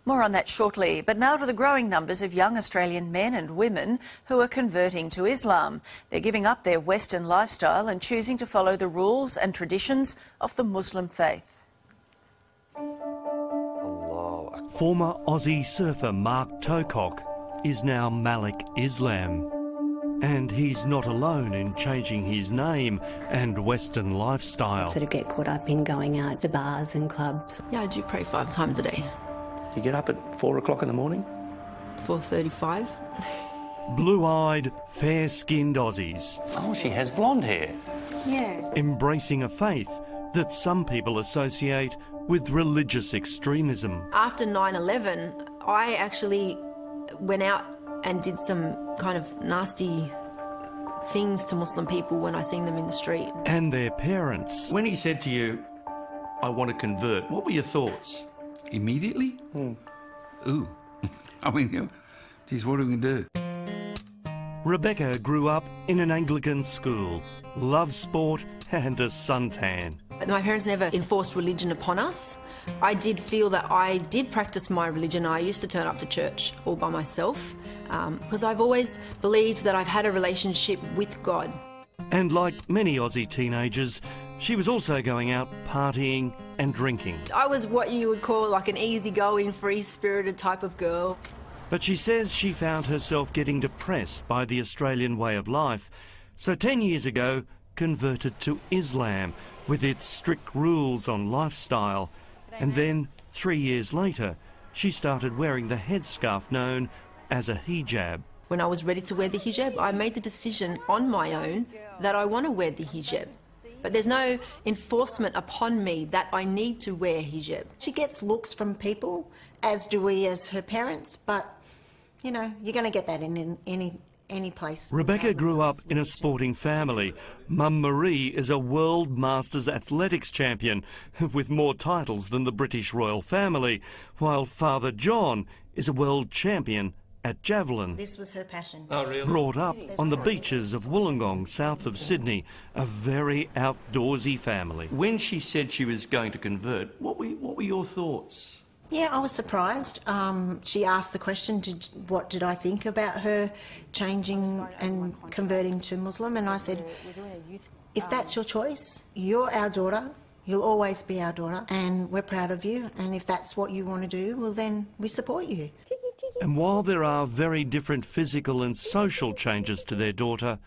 More on that shortly, but now to the growing numbers of young Australian men and women who are converting to Islam. They're giving up their Western lifestyle and choosing to follow the rules and traditions of the Muslim faith. Former Aussie surfer Mark Tocock is now Malik Islam. And he's not alone in changing his name and Western lifestyle. Sort of get caught up in going out to bars and clubs. Yeah, I do pray 5 times a day. You get up at 4 o'clock in the morning? 4:35. Blue-eyed, fair-skinned Aussies. Oh, she has blonde hair. Yeah. Embracing a faith that some people associate with religious extremism. After 9/11, I actually went out and did some kind of nasty things to Muslim people when I seen them in the street. And their parents. When he said to you, I want to convert, what were your thoughts? Immediately? Ooh. I mean, geez, what are we going to do? Rebecca grew up in an Anglican school, loved sport and a suntan. My parents never enforced religion upon us. I did feel that I did practice my religion. I used to turn up to church all by myself because I've always believed that I've had a relationship with God. And like many Aussie teenagers, she was also going out partying and drinking. I was what you would call like an easygoing, free-spirited type of girl. But she says she found herself getting depressed by the Australian way of life. So 10 years ago, converted to Islam with its strict rules on lifestyle. And then 3 years later, she started wearing the headscarf known as a hijab. When I was ready to wear the hijab, I made the decision on my own that I want to wear the hijab. But there's no enforcement upon me that I need to wear hijab. She gets looks from people, as do we as her parents, but, you know, you're going to get that in any place. Rebecca grew up in a sporting family. Mum Marie is a World Masters athletics champion with more titles than the British royal family, while Father John is a world champion at javelin. This was her passion. Oh, really? Brought up on the beaches of Wollongong, south of Sydney, a very outdoorsy family. When she said she was going to convert, what were your thoughts? Yeah, I was surprised. She asked the question, what did I think about her changing and converting to Muslim? And I said, if that's your choice, you're our daughter, you'll always be our daughter, and we're proud of you. And if that's what you want to do, well, then we support you. And while there are very different physical and social changes to their daughter,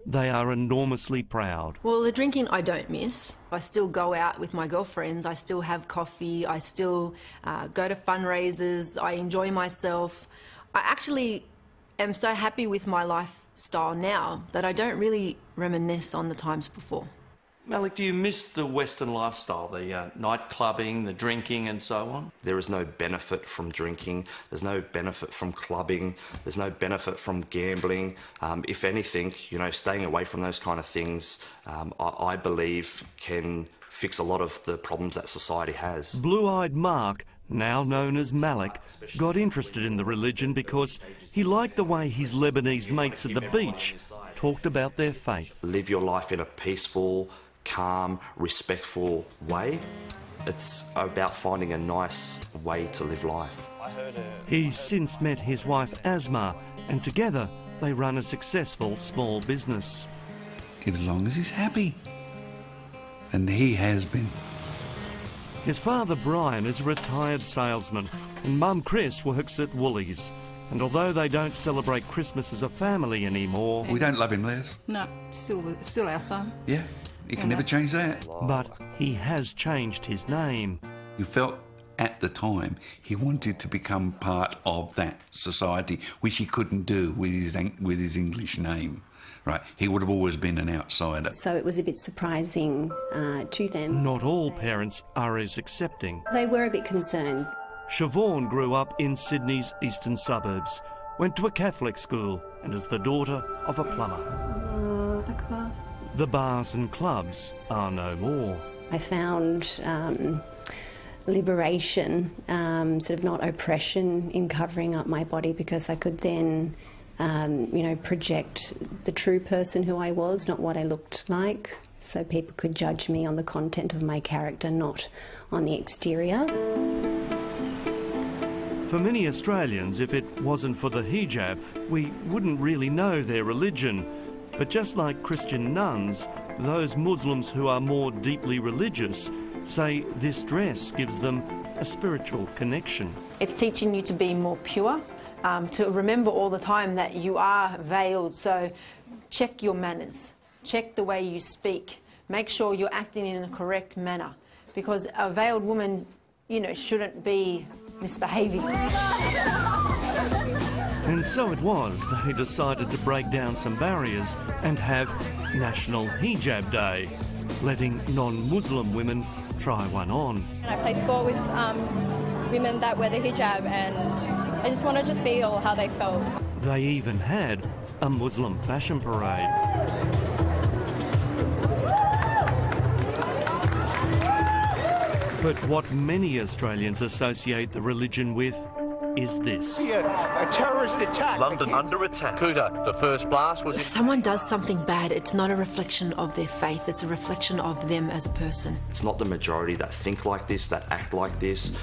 they are enormously proud. Well, the drinking I don't miss. I still go out with my girlfriends, I still have coffee, I still go to fundraisers, I enjoy myself. I actually am so happy with my lifestyle now that I don't reminisce on the times before. Malik, do you miss the Western lifestyle, the night clubbing, the drinking and so on? There is no benefit from drinking, there's no benefit from clubbing, there's no benefit from gambling. If anything, you know, staying away from those kind of things, I believe can fix a lot of the problems that society has. Blue-eyed Mark, now known as Malik, got interested in the religion because he liked the way his Lebanese mates at the beach talked about their faith. Live your life in a peaceful, calm, respectful way. It's about finding a nice way to live life. He's since met his wife Asma, and together they run a successful small business. As long as he's happy. And he has been. His father Brian is a retired salesman, and Mum Chris works at Woolies. And although they don't celebrate Christmas as a family anymore... We don't love him, Les. No, still our son. Yeah, he can never change that. But he has changed his name. You felt at the time he wanted to become part of that society, which he couldn't do with his English name. Right, he would have always been an outsider. So it was a bit surprising to them. Not all parents are as accepting. They were a bit concerned. Siobhan grew up in Sydney's eastern suburbs, went to a Catholic school and is the daughter of a plumber. The bars and clubs are no more. I found liberation, sort of not oppression in covering up my body, because I could then you know, project the true person who I was, not what I looked like. So people could judge me on the content of my character, not on the exterior. For many Australians, if it wasn't for the hijab, we wouldn't really know their religion. But just like Christian nuns, those Muslims who are more deeply religious say this dress gives them a spiritual connection. It's teaching you to be more pure, to remember all the time that you are veiled, so check your manners, check the way you speak, make sure you're acting in a correct manner, because a veiled woman, you know, shouldn't be misbehaving. And so it was they decided to break down some barriers and have National Hijab Day, letting non-Muslim women try one on. I play sport with women that wear the hijab, and I just wanted to feel how they felt. They even had a Muslim fashion parade. But what many Australians associate the religion with is this. A terrorist attack. London under attack. Kuta, the first blast was... If someone does something bad, it's not a reflection of their faith, it's a reflection of them as a person. It's not the majority that think like this, that act like this.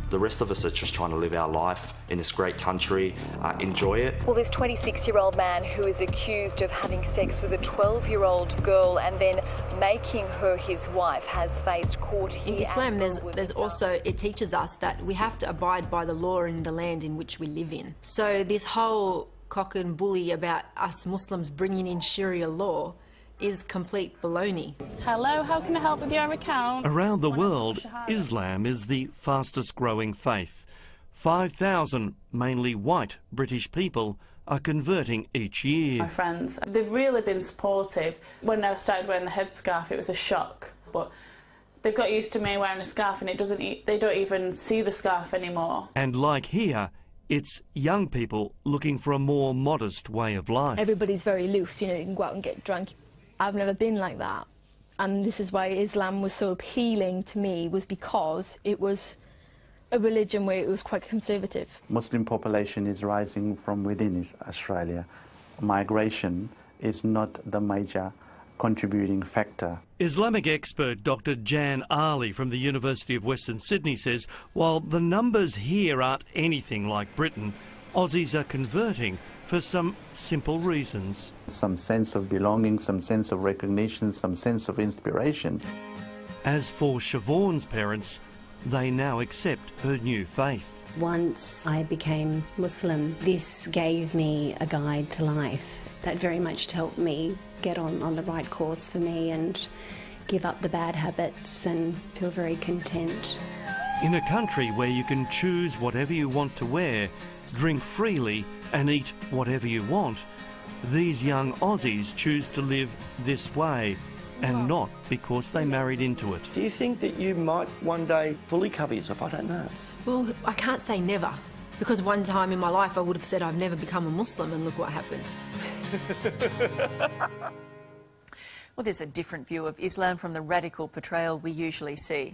The rest of us are just trying to live our life in this great country, enjoy it. Well, this 26-year-old man who is accused of having sex with a 12-year-old girl and then making her his wife has faced court here. In Islam, there's also, it teaches us that we have to abide by the law in the land in which we live in. So this whole cock and bully about us Muslims bringing in Sharia law is complete baloney. Hello, how can I help with your account? Around the world, Islam is the fastest growing faith. 5,000, mainly white British people, are converting each year. My friends, they've really been supportive. When I started wearing the headscarf, it was a shock, but they've got used to me wearing a scarf, and they don't even see the scarf anymore. And like here, it's young people looking for a more modest way of life. Everybody's very loose, you know, you can go out and get drunk. I've never been like that. And this is why Islam was so appealing to me, was because it was a religion where it was quite conservative. Muslim population is rising from within Australia. Migration is not the major contributing factor. Islamic expert Dr. Jan Ali from the University of Western Sydney says while the numbers here aren't anything like Britain, Aussies are converting for some simple reasons. Some sense of belonging, some sense of recognition, some sense of inspiration. As for Siobhan's parents, they now accept her new faith. Once I became Muslim, this gave me a guide to life that very much helped me get on the right course for me and give up the bad habits and feel very content. In a country where you can choose whatever you want to wear, drink freely and eat whatever you want, these young Aussies choose to live this way, and not because they married into it. Do you think that you might one day fully cover yourself? I don't know. Well, I can't say never, because one time in my life I would have said I've never become a Muslim, and look what happened. Well, there's a different view of Islam from the radical portrayal we usually see.